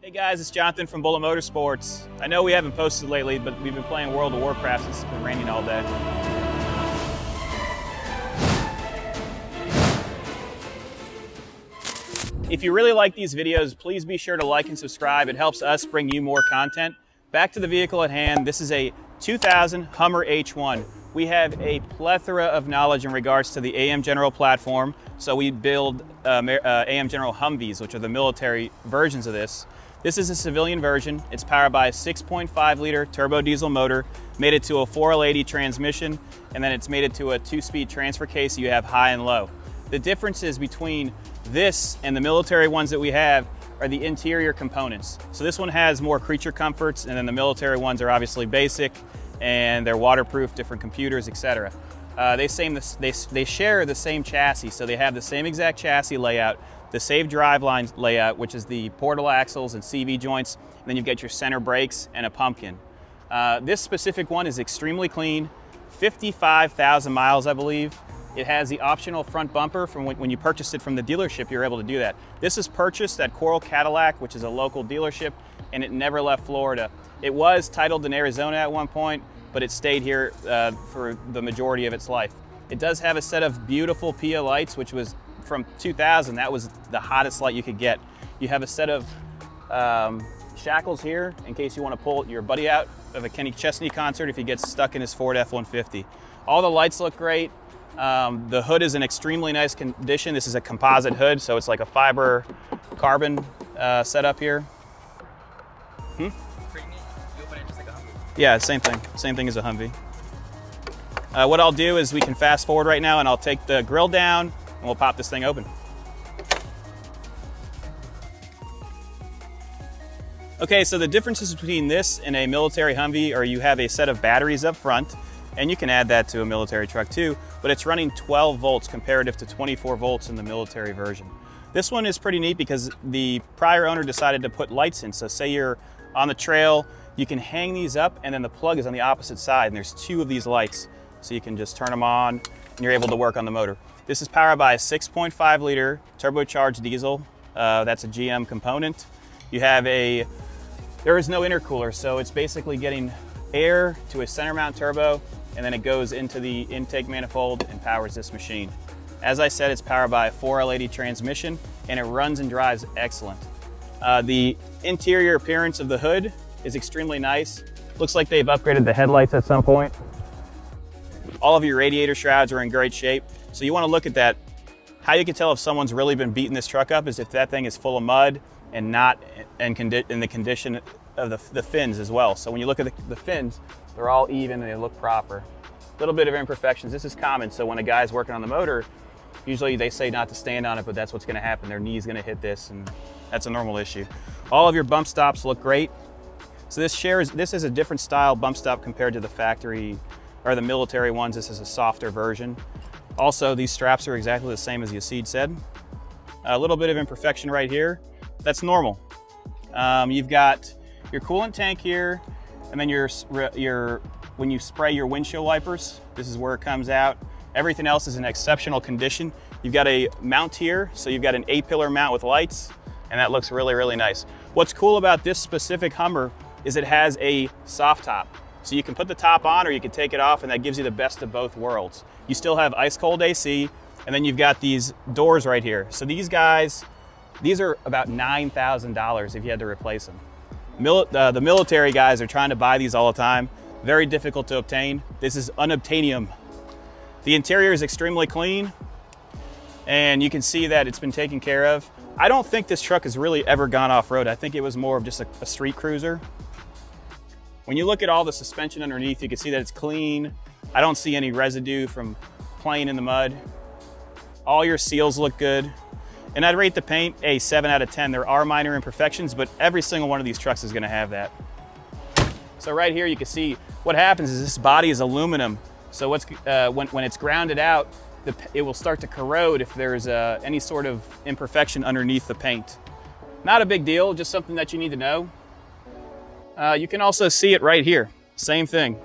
Hey guys, it's Jonathan from Bullet Motorsports. I know we haven't posted lately, but we've been playing World of Warcraft since it's been raining all day. If you really like these videos, please be sure to like and subscribe. It helps us bring you more content. Back to the vehicle at hand. This is a 2000 Hummer H1. We have a plethora of knowledge in regards to the AM General platform. So we build AM General Humvees, which are the military versions of this. This is a civilian version. It's powered by a 6.5 liter turbo diesel motor, made it to a 4L80 transmission, and then it's made it to a 2-speed transfer case so you have high and low. The differences between this and the military ones that we have are the interior components. So this one has more creature comforts, and then the military ones are obviously basic and they're waterproof, different computers, etc. They share the same chassis, so they have the same exact chassis layout, the same driveline layout, which is the portal axles and CV joints, and then you get your center brakes and a pumpkin. This specific one is extremely clean, 55,000 miles, I believe. It has the optional front bumper from when you purchased it from the dealership, you're able to do that. This is purchased at Coral Cadillac, which is a local dealership, and it never left Florida. It was titled in Arizona at one point, but it stayed here for the majority of its life. It does have a set of beautiful PIA lights, which was from 2000, that was the hottest light you could get. You have a set of shackles here in case you want to pull your buddy out of a Kenny Chesney concert if he gets stuck in his Ford F-150. All the lights look great. The hood is in extremely nice condition. This is a composite hood, so it's like a fiber carbon setup here. Yeah, same thing as a Humvee. What I'll do is we can fast forward right now and I'll take the grill down and we'll pop this thing open. Okay, so the differences between this and a military Humvee are you have a set of batteries up front, and you can add that to a military truck too, but it's running 12 volts comparative to 24 volts in the military version. This one is pretty neat because the prior owner decided to put lights in. So say you're on the trail, you can hang these up and then the plug is on the opposite side, and there's 2 of these lights. So you can just turn them on and you're able to work on the motor. This is powered by a 6.5 liter turbocharged diesel. That's a GM component. You have there is no intercooler, so it's basically getting air to a center mount turbo, and then it goes into the intake manifold and powers this machine. As I said, it's powered by a 4L80 transmission, and it runs and drives excellent. The interior appearance of the hood is extremely nice. Looks like they've upgraded the headlights at some point. All of your radiator shrouds are in great shape. So you want to look at that. How you can tell if someone's really been beating this truck up is if that thing is full of mud and not in the condition of the fins as well. So when you look at the fins, they're all even and they look proper. A little bit of imperfections. This is common. So when a guy's working on the motor, usually they say not to stand on it, but that's what's going to happen. Their knee's going to hit this, and that's a normal issue. All of your bump stops look great. So this is a different style bump stop compared to the factory or the military ones. This is a softer version. Also, these straps are exactly the same as Yasid said. A little bit of imperfection right here. That's normal. You've got your coolant tank here, and then when you spray your windshield wipers, this is where it comes out. Everything else is in exceptional condition. You've got a mount here, so you've got an A-pillar mount with lights, and that looks really, really nice. What's cool about this specific Hummer is it has a soft top. So you can put the top on or you can take it off, and that gives you the best of both worlds. You still have ice cold AC, and then you've got these doors right here. So these are about $9,000 if you had to replace them. The military guys are trying to buy these all the time. Very difficult to obtain. This is unobtainium. The interior is extremely clean, and you can see that it's been taken care of. I don't think this truck has really ever gone off-road. I think it was more of just a street cruiser. When you look at all the suspension underneath, you can see that it's clean. I don't see any residue from playing in the mud. All your seals look good. And I'd rate the paint a 7 out of 10. There are minor imperfections, but every single one of these trucks is gonna have that. So right here, you can see what happens is this body is aluminum. So when it's grounded out, it will start to corrode if there's any sort of imperfection underneath the paint. Not a big deal, just something that you need to know. You can also see it right here, same thing.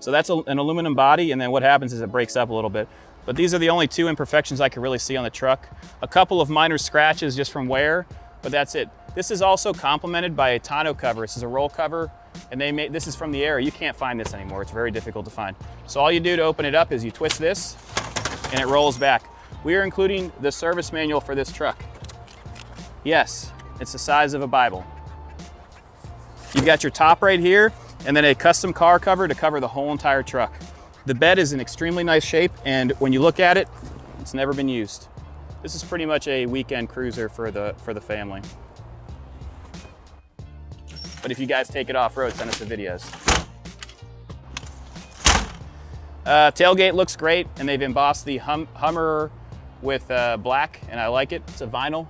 So that's an aluminum body, and then what happens is it breaks up a little bit. But these are the only 2 imperfections I can really see on the truck. A couple of minor scratches just from wear, but that's it. This is also complemented by a tonneau cover. This is a roll cover, and this is from the Aero. You can't find this anymore. It's very difficult to find. So all you do to open it up is you twist this, and it rolls back. We are including the service manual for this truck. Yes, it's the size of a Bible. You've got your top right here, and then a custom car cover to cover the whole entire truck. The bed is in extremely nice shape, and when you look at it, it's never been used. This is pretty much a weekend cruiser for the family. But if you guys take it off-road, send us the videos. Tailgate looks great, and they've embossed the Hummer with black, and I like it. It's a vinyl.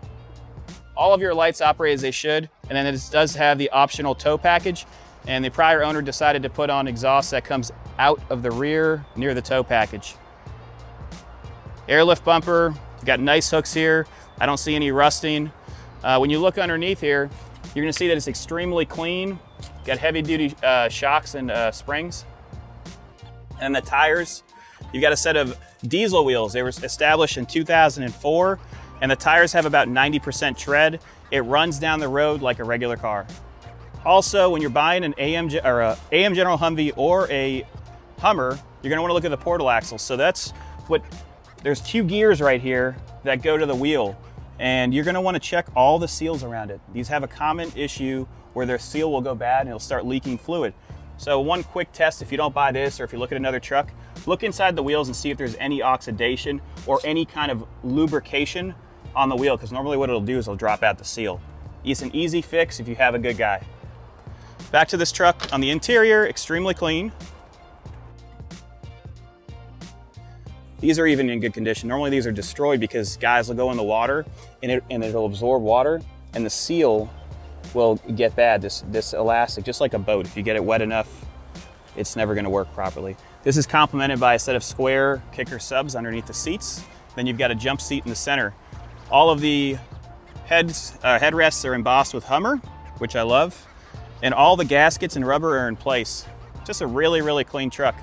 All of your lights operate as they should, and then it does have the optional tow package, and the prior owner decided to put on exhaust that comes out of the rear near the tow package. Airlift bumper, you've got nice hooks here. I don't see any rusting. When you look underneath here, you're gonna see that it's extremely clean. Got heavy duty shocks and springs. And the tires, you've got a set of diesel wheels. They were established in 2004, and the tires have about 90% tread. It runs down the road like a regular car. Also, when you're buying an AM General Humvee or a Hummer, you're gonna wanna look at the portal axles. So there's 2 gears right here that go to the wheel, and you're gonna wanna check all the seals around it. These have a common issue where their seal will go bad and it'll start leaking fluid. So one quick test, if you don't buy this or if you look at another truck, look inside the wheels and see if there's any oxidation or any kind of lubrication on the wheel, because normally what it'll do is it'll drop out the seal. It's an easy fix if you have a good guy. Back to this truck. On the interior, extremely clean. These are even in good condition. Normally these are destroyed because guys will go in the water and it'll absorb water, and the seal will get bad. This elastic, just like a boat, if you get it wet enough, it's never gonna work properly. This is complemented by a set of square kicker subs underneath the seats. Then you've got a jump seat in the center. All of the headrests are embossed with Hummer, which I love. And all the gaskets and rubber are in place. Just a really, really clean truck.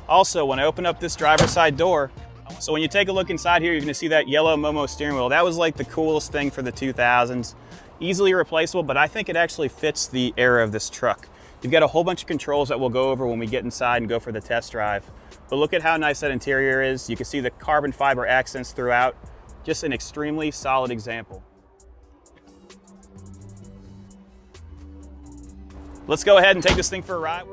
Also, when I open up this driver's side door, so when you take a look inside here, you're gonna see that yellow Momo steering wheel. That was like the coolest thing for the 2000s. Easily replaceable, but I think it actually fits the era of this truck. You've got a whole bunch of controls that we'll go over when we get inside and go for the test drive. But look at how nice that interior is. You can see the carbon fiber accents throughout. Just an extremely solid example. Let's go ahead and take this thing for a ride.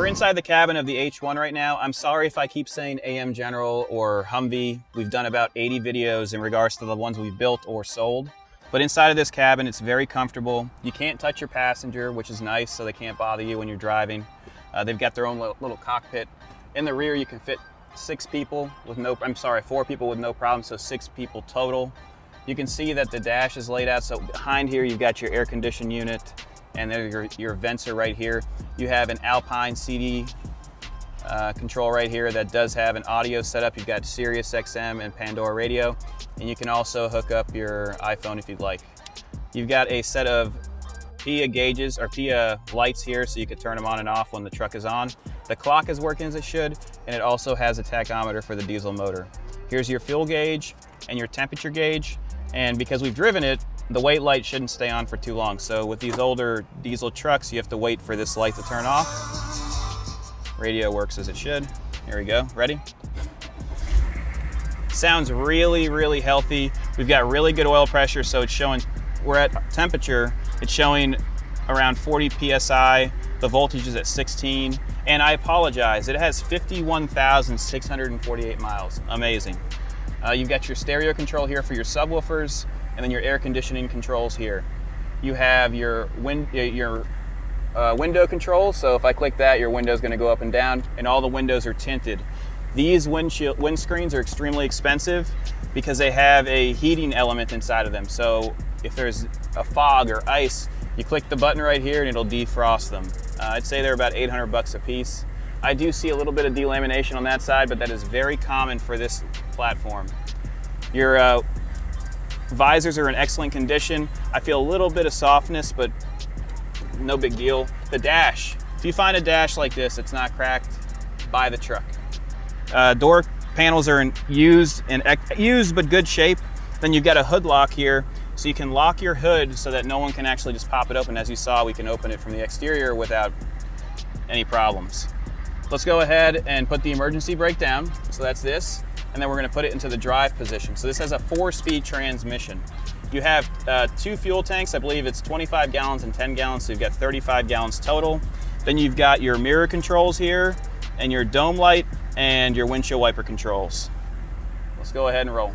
Inside the cabin of the H1 right now. I'm sorry if I keep saying AM General or Humvee. We've done about 80 videos in regards to the ones we've built or sold. But inside of this cabin, it's very comfortable. You can't touch your passenger, which is nice, so they can't bother you when you're driving. They've got their own little cockpit. In the rear, you can fit 4 people with no problem, so 6 people total. You can see that the dash is laid out, so behind here, you've got your air condition unit, and there your vents are right here. You have an Alpine CD control right here that does have an audio setup. You've got Sirius XM and Pandora radio, and you can also hook up your iPhone if you'd like. You've got a set of PIA gauges or PIA lights here, so you can turn them on and off when the truck is on. The clock is working as it should, and it also has a tachometer for the diesel motor. Here's your fuel gauge and your temperature gauge, and because we've driven it, the wait light shouldn't stay on for too long. So with these older diesel trucks, you have to wait for this light to turn off. Radio works as it should. Here we go, ready? Sounds really, really healthy. We've got really good oil pressure, so it's showing, we're at temperature, it's showing around 40 PSI. The voltage is at 16. And I apologize, it has 51,648 miles. Amazing. You've got your stereo control here for your subwoofers, and then your air conditioning controls here. You have your window controls, so if I click that, your window's gonna go up and down, and all the windows are tinted. These windscreens are extremely expensive because they have a heating element inside of them. So if there's a fog or ice, you click the button right here and it'll defrost them. I'd say they're about 800 bucks a piece. I do see a little bit of delamination on that side, but that is very common for this platform. Your visors are in excellent condition. I feel a little bit of softness, but no big deal. The dash, if you find a dash like this, it's not cracked, buy the truck. Door panels are in used but good shape. Then you've got a hood lock here, so you can lock your hood so that no one can actually just pop it open. As you saw, we can open it from the exterior without any problems. Let's go ahead and put the emergency brake down. So that's this, and then we're gonna put it into the drive position. So this has a 4-speed transmission. You have 2 fuel tanks. I believe it's 25 gallons and 10 gallons, so you've got 35 gallons total. Then you've got your mirror controls here, and your dome light, and your windshield wiper controls. Let's go ahead and roll.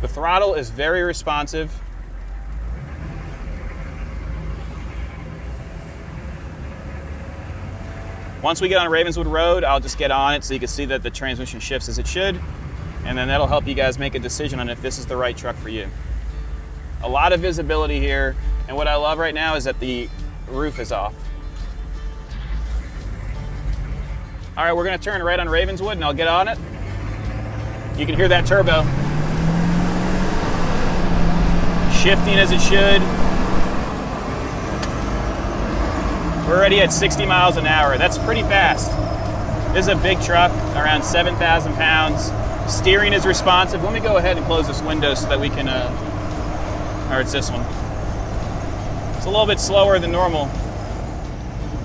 The throttle is very responsive. Once we get on Ravenswood Road, I'll just get on it so you can see that the transmission shifts as it should, and then that'll help you guys make a decision on if this is the right truck for you. A lot of visibility here, and what I love right now is that the roof is off. All right, we're gonna turn right on Ravenswood and I'll get on it. You can hear that turbo. Shifting as it should. We're already at 60 miles an hour. That's pretty fast. This is a big truck, around 7,000 pounds. Steering is responsive. Let me go ahead and close this window so that we can, or it's this one. It's a little bit slower than normal.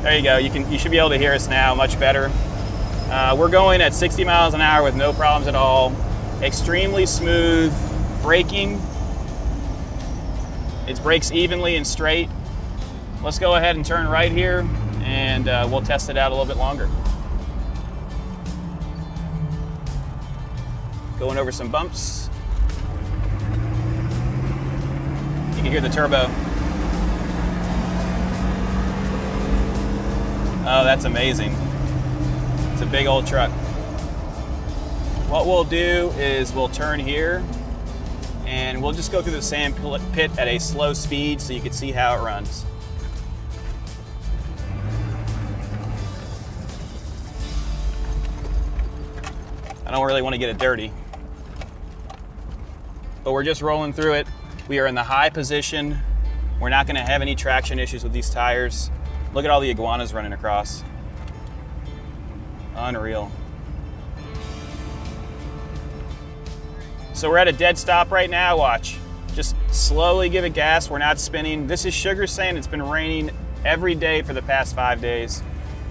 There you go, you should be able to hear us now much better. We're going at 60 miles an hour with no problems at all. Extremely smooth braking. It brakes evenly and straight. Let's go ahead and turn right here and we'll test it out a little bit longer. Going over some bumps. You can hear the turbo. Oh, that's amazing. It's a big old truck. What we'll do is we'll turn here and we'll just go through the sand pit at a slow speed so you can see how it runs. I don't really want to get it dirty, but we're just rolling through it. We are in the high position. We're not going to have any traction issues with these tires. Look at all the iguanas running across. Unreal. So we're at a dead stop right now, watch. Just slowly give it gas, we're not spinning. This is Sugar saying it's been raining every day for the past 5 days.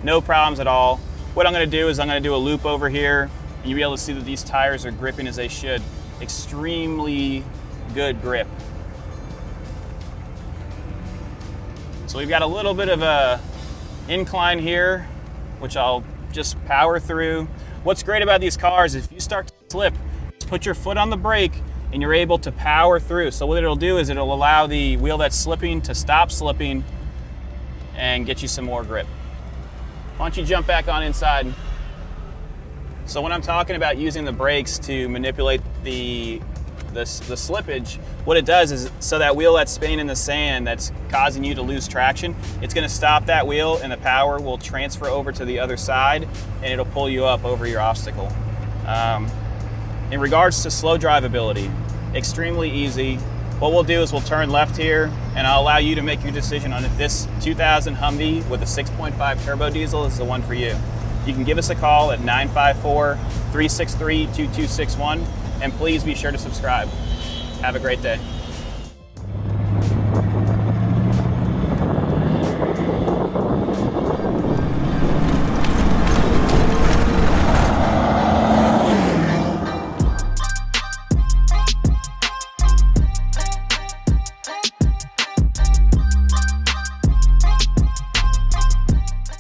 No problems at all. What I'm gonna do is I'm gonna do a loop over here, and you'll be able to see that these tires are gripping as they should. Extremely good grip. So we've got a little bit of a incline here, which I'll just power through. What's great about these cars is if you start to slip, put your foot on the brake and you're able to power through. So what it'll do is it'll allow the wheel that's slipping to stop slipping and get you some more grip. Why don't you jump back on inside? So when I'm talking about using the brakes to manipulate the slippage, what it does is so that wheel that's spinning in the sand that's causing you to lose traction, it's going to stop that wheel and the power will transfer over to the other side and it'll pull you up over your obstacle. In regards to slow drivability, extremely easy. What we'll do is we'll turn left here and I'll allow you to make your decision on if this 2000 Humvee with a 6.5 turbo diesel is the one for you. You can give us a call at 954-363-2261 and please be sure to subscribe. Have a great day.